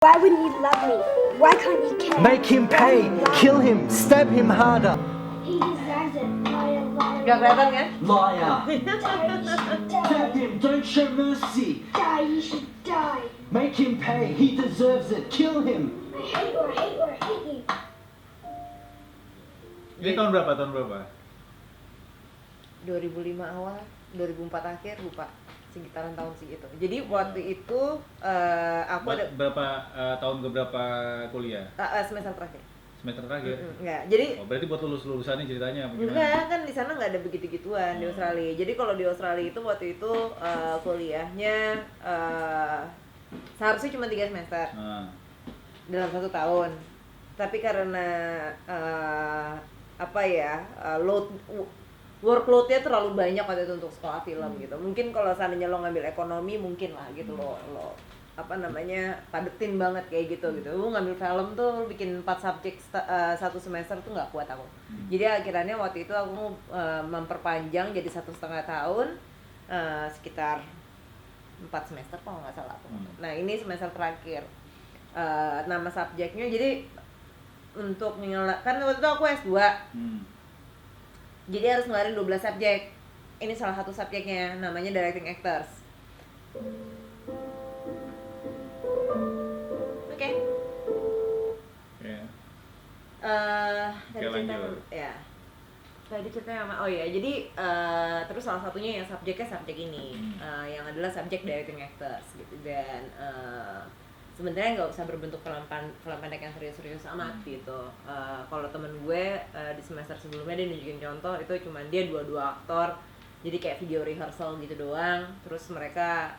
Why wouldn't you love me? Why can't you care? Make him pay, kill him, stab him harder. He deserves it. Liar, liar, Gak kelihatan kan? Liar. Die, you should Stab die. him, don't show mercy. Die, you should die. Make him pay, he deserves it. Kill him. I hate you, I hate you, I hate you. Ini tahun berapa? Tahun berapa? 2005 awal, 2004 akhir, lupa sekitaran tahun segitu. Jadi waktu itu aku ada Berapa tahun ke berapa kuliah? semester terakhir. Semester terakhir? Enggak, jadi Oh, berarti buat lulusannya ceritanya apa gimana? enggak, kan di sana nggak ada begitu-gituan di Australia. Jadi kalau di Australia itu waktu itu kuliahnya seharusnya cuma 3 semester Nah, dalam 1 tahun. Tapi karena workload-nya terlalu banyak waktu itu untuk sekolah film gitu. Mungkin kalau seandainya lo ngambil ekonomi mungkin lah gitu lo padetin banget kayak gitu. Lo ngambil film tuh lo bikin 4 subjek 1 semester tuh nggak kuat aku. Jadi akhirnya waktu itu aku memperpanjang jadi 1,5 tahun, sekitar 4 semester kalau nggak salah aku. Nah ini semester terakhir. Nama subjeknya jadi untuk kan waktu itu aku S2. Jadi harus ngeluarin 12 subjek. Ini salah satu subjeknya, namanya Directing Actors. Oke. ya. Tadi Oke, cerita lanjut. ya. Tadi ceritanya sama, jadi terus salah satunya yang subjeknya subjek ini, yang adalah subjek Directing Actors gitu. Dan sebenarnya nggak usah berbentuk film pendek yang serius-serius amat gitu. Kalau temen gue di semester sebelumnya dia nunjukin contoh itu cuman dia 2 aktor, jadi kayak video rehearsal gitu doang. Terus mereka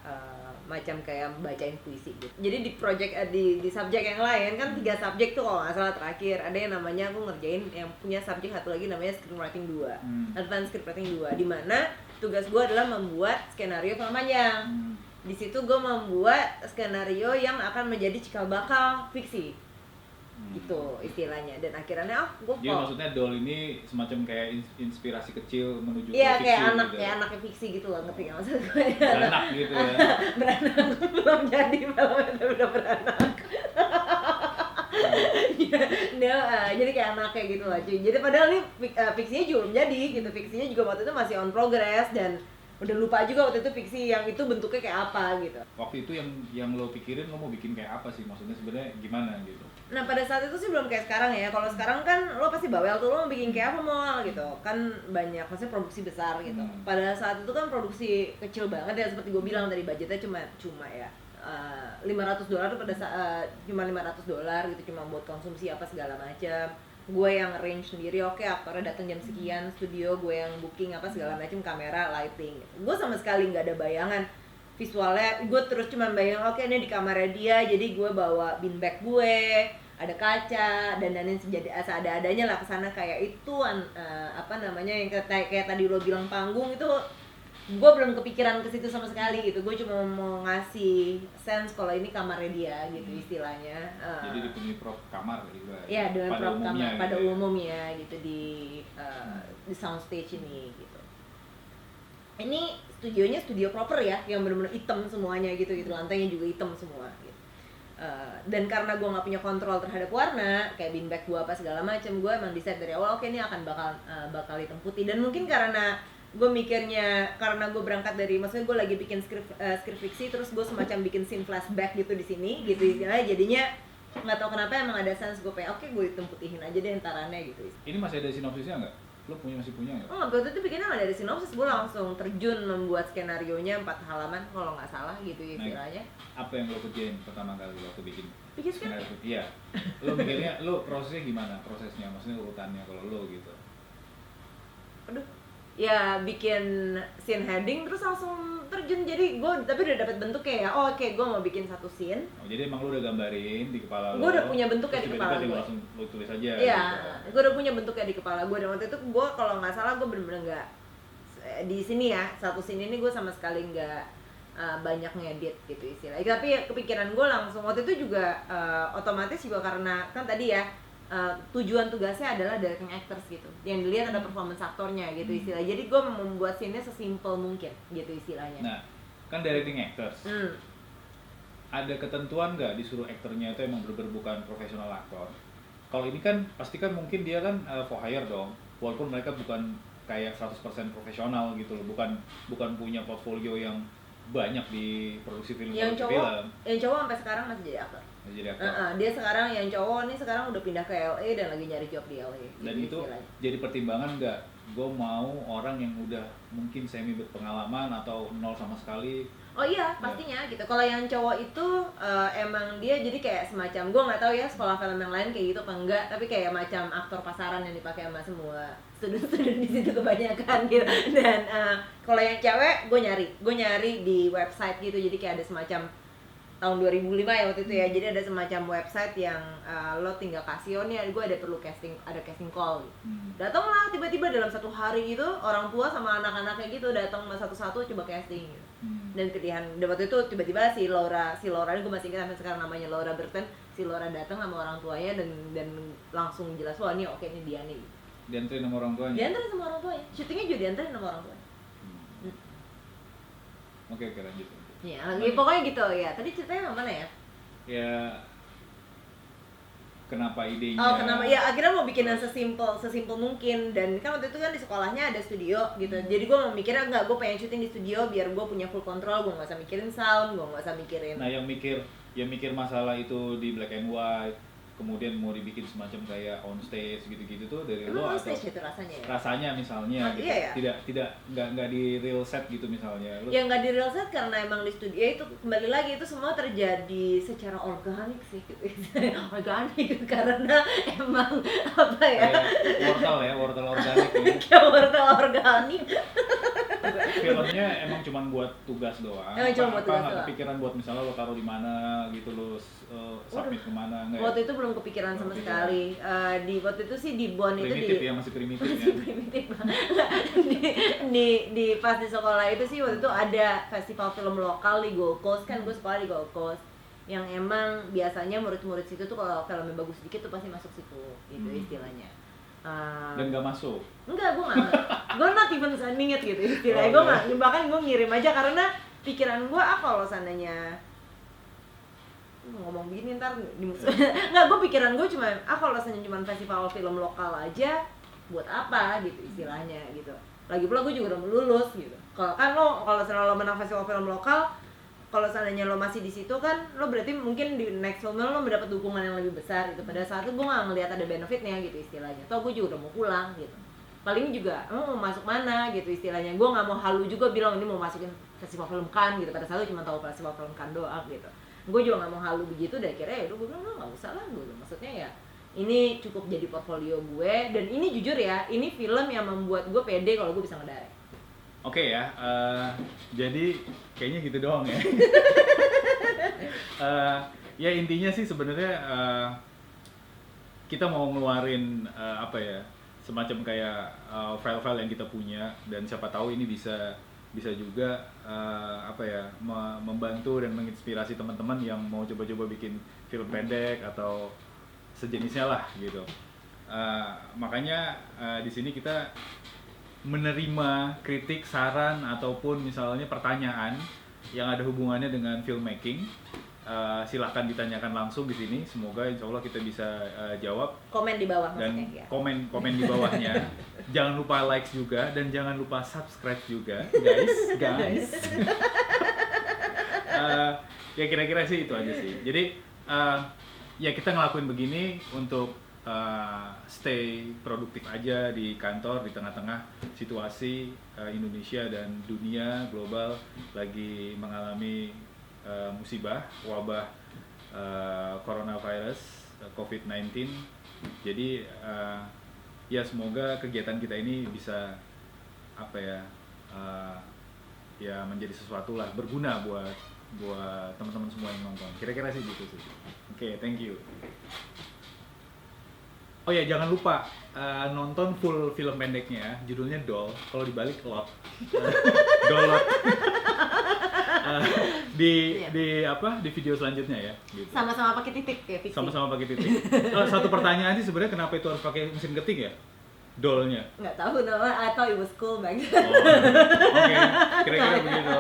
macam kayak bacain puisi gitu. Jadi di project di subjek yang lain kan 3 subjek tuh kalau nggak salah terakhir ada yang namanya aku ngerjain yang punya subjek satu lagi namanya screenwriting 2, advanced screenwriting 2, di mana tugas gue adalah membuat skenario film panjang. Di situ gue membuat skenario yang akan menjadi cikal bakal fiksi gitu istilahnya. Dan akhirnya gue Jadi maksudnya Doll ini semacam kayak inspirasi kecil menuju ke iya fiksi kayak anak gitu. kayak anaknya fiksi gitu loh, ngerti nggak maksud gue? Beranak gitu ya. Beranak belum jadi, filmnya udah beranak. Jadi kayak anaknya gitu lah cuy. Jadi padahal nih fiksinya juga belum jadi gitu, fiksinya juga waktu itu masih on progress dan udah lupa juga waktu itu fiksi yang itu bentuknya kayak apa gitu. Waktu itu yang lo pikirin lo mau bikin kayak apa sih? Maksudnya sebenarnya gimana gitu? Nah pada saat itu sih belum kayak sekarang ya. Kalau sekarang kan lo pasti bawel tuh, lo mau bikin kayak apa mau gitu. Kan banyak, maksudnya produksi besar gitu. Pada saat itu kan produksi kecil banget ya, seperti gue bilang tadi budgetnya cuma ya $500 pada saat cuma $500 gitu, cuma buat konsumsi apa segala macam. Gue yang arrange sendiri, oke aktornya datang jam sekian, studio gue yang booking apa segala macam, kamera, lighting. Gue sama sekali nggak ada bayangan visualnya. Gue terus cuma bayang oke ini di kamarnya dia, jadi gue bawa beanbag gue, ada kaca, dandanin seadanya lah kesana kayak itu yang kayak tadi lo bilang panggung itu. Gue belum kepikiran ke situ sama sekali gitu. Gue cuma mau ngasih sense kalau ini kamarnya dia gitu istilahnya. Jadi dipenuhi prop kamar gitu. Iya, dengan prop kamar pada gitu ya. umumnya gitu di soundstage ini gitu. Ini studionya studio proper ya, yang benar-benar hitam semuanya gitu, lantainya juga hitam semua gitu. Dan karena gue nggak punya kontrol terhadap warna kayak beanbag gue apa segala macam, gue emang decide dari awal oke ini akan bakal hitam putih. Dan mungkin karena gue mikirnya, karena gue berangkat dari, maksudnya gue lagi bikin skrip fiksi, terus gue semacam bikin scene flashback gitu di sini gitu istilahnya, jadinya nggak tahu kenapa emang ada sense gue pengen oke gue hitam putihin aja deh entaranya gitu. Ini masih ada sinopsisnya nggak? Lo masih punya nggak? Oh, waktu itu bikinnya nggak dari sinopsis, gue langsung terjun membuat skenarionya 4 halaman kalau nggak salah gitu istilahnya. Apa yang lo kerjain pertama kali waktu bikin skenario? Iya. Lo mikirnya, lo prosesnya gimana? Prosesnya, maksudnya urutannya kalau lo gitu. Aduh, ya bikin scene heading terus langsung terjun. Jadi gue tapi udah dapat bentuknya ya. Oh, oke, gue mau bikin satu scene. Oh, jadi emang lo udah gambarin di kepala lo. Gue udah punya bentuknya terus di kepala tiba-tiba gue. langsung lo tulis aja. Iya, gitu. gue udah punya bentuknya di kepala gue. Dan waktu itu gue kalau nggak salah gue bener-bener nggak di sini ya, satu scene ini gue sama sekali nggak banyak ngedit gitu istilahnya. Tapi ya, kepikiran gue langsung waktu itu juga otomatis juga karena kan tadi ya tujuan tugasnya adalah directing actors gitu, yang dilihat ada performance aktornya gitu istilahnya. Jadi gue membuat scene-nya sesimpel mungkin gitu istilahnya. Nah, kan directing actors. ada ketentuan nggak disuruh aktornya itu emang bener-bener bukan profesional aktor? Kalau ini kan pasti kan mungkin dia kan for hire dong, walaupun mereka bukan kayak 100% profesional gitu loh, bukan punya portfolio yang banyak di produksi film. Yang cowok sampai sekarang masih jadi aktor. Jadi aktor. Dia sekarang yang cowok nih sekarang udah pindah ke LA dan lagi nyari job di LA. Dan Gitu itu istilahnya. jadi pertimbangan nggak? Gue mau orang yang udah mungkin semi berpengalaman atau nol sama sekali. Oh iya, pastinya gitu. Kalau yang cowok itu emang dia jadi kayak semacam, gue nggak tahu ya sekolah film yang lain kayak gitu apa enggak, tapi kayak macam aktor pasaran yang dipakai sama semua student-student di situ kebanyakan gitu. Dan kalau yang cewek, gue nyari di website gitu, jadi kayak ada semacam tahun 2005 ya waktu itu ya, jadi ada semacam website yang lo tinggal kasih, oh nih gue ada casting call gitu. Datanglah tiba-tiba dalam satu hari gitu, orang tua sama anak-anaknya gitu datang satu-satu coba casting gitu. Dan pilihan waktu itu tiba-tiba si Laura ini gue masih ingat sampai sekarang namanya Laura Burton, si Laura datang sama orang tuanya dan langsung jelas, wah ini oke, ini dia nih. Dianterin sama orang tuanya? Dianterin sama orang tuanya, syutingnya juga dianterin sama orang tuanya. Oke, lanjut. Ya, pokoknya gitu ya. Tadi ceritanya mana ya? Ya, kenapa idenya? Oh, kenapa? Ya akhirnya mau bikin yang sesimpel mungkin. Dan kan waktu itu kan di sekolahnya ada studio gitu. Jadi gue mau mikirnya enggak, gue pengen syuting di studio biar gue punya full control, gue nggak usah mikirin sound, gue nggak usah mikirin. Nah, yang mikir masalah itu di black and white, kemudian mau dibikin semacam kayak on stage gitu-gitu tuh dari lo on atau stage itu rasanya ya? rasanya misalnya gitu. Iya ya? Tidak nggak di real set gitu misalnya. Ya nggak di real set karena emang di studio itu kembali lagi itu semua terjadi secara organik sih gitu. Organik karena emang apa ya? Kayak wortel organik ya. Kayak wortel organik. Filmnya emang cuma buat tugas doang. Emang cuma buat tugas nggak doang. kepikiran buat misalnya lo taruh di mana gitu, lo submit kemana nggak? Waktu itu belum kepikiran sama sekali. Di waktu itu sih di Bonn itu primitif ya, masih primitif ya. primitif. di pas di sekolah itu sih waktu itu ada festival film lokal di Gold Coast, kan gue sekolah di Gold Coast, yang emang biasanya murid-murid situ tuh kalau filmnya bagus sedikit tuh pasti masuk situ gitu istilahnya. Dan nggak masuk? Enggak, gue not even sending it gitu istilahnya. Gue nggak, bahkan gue ngirim aja karena pikiran gue kalau seandainya ngomong begini ntar nggak, gue pikiran gue cuma kalau seandainya cuma festival film lokal aja buat apa gitu istilahnya gitu. Lagi pula gue juga udah lulus gitu. Kalau kan kalau seandainya lo menang festival film lokal, kalau seandainya lo masih di situ kan lo berarti mungkin di next film lo mendapat dukungan yang lebih besar gitu. Pada saat itu gue nggak ngelihat ada benefitnya gitu istilahnya. Toh gue juga udah mau pulang gitu. Paling juga mau masuk mana gitu istilahnya. Gue nggak mau halu juga bilang ini mau masukin festival film Cannes gitu. Pada saat itu cuma tahu festival film Cannes doang gitu. Gue juga nggak mau halu begitu. Dan akhirnya ya udah gue bilang nggak usah lah gue. Maksudnya ya ini cukup jadi portfolio gue. Dan ini jujur ya, ini film yang membuat gue pede kalau gue bisa ngedirect. Oke ya, jadi kayaknya gitu doang ya. Ya intinya sih sebenarnya kita mau ngeluarin apa ya, semacam kayak file-file yang kita punya, dan siapa tahu ini bisa juga apa ya, membantu dan menginspirasi teman-teman yang mau coba-coba bikin film pendek atau sejenisnya lah gitu. Makanya di sini kita menerima kritik, saran, ataupun misalnya pertanyaan yang ada hubungannya dengan filmmaking. Silahkan ditanyakan langsung di sini. Semoga insya Allah kita bisa jawab. Komen di bawah dan maksudnya ya. komen di bawahnya. Jangan lupa like juga dan jangan lupa subscribe juga, guys. Ya kira-kira sih itu aja sih. Jadi ya kita ngelakuin begini untuk stay produktif aja di kantor di tengah-tengah situasi Indonesia dan dunia global lagi mengalami musibah wabah coronavirus COVID-19. Jadi ya semoga kegiatan kita ini bisa apa ya, ya menjadi sesuatu lah, berguna buat teman-teman semua yang nonton. Kira-kira sih gitu sih. Oke, thank you. Oh ya, jangan lupa nonton full film pendeknya ya. Judulnya Doll, kalau dibalik Lot. Dollot. Di video selanjutnya ya gitu. Sama-sama pakai titik ya, fiksi. Sama-sama pakai titik. Satu pertanyaan sih sebenarnya, kenapa itu harus pakai mesin ketik ya? Dollnya. Nggak tahu nama, atau it was cool back then. Oh, oke. Kira-kira begitu.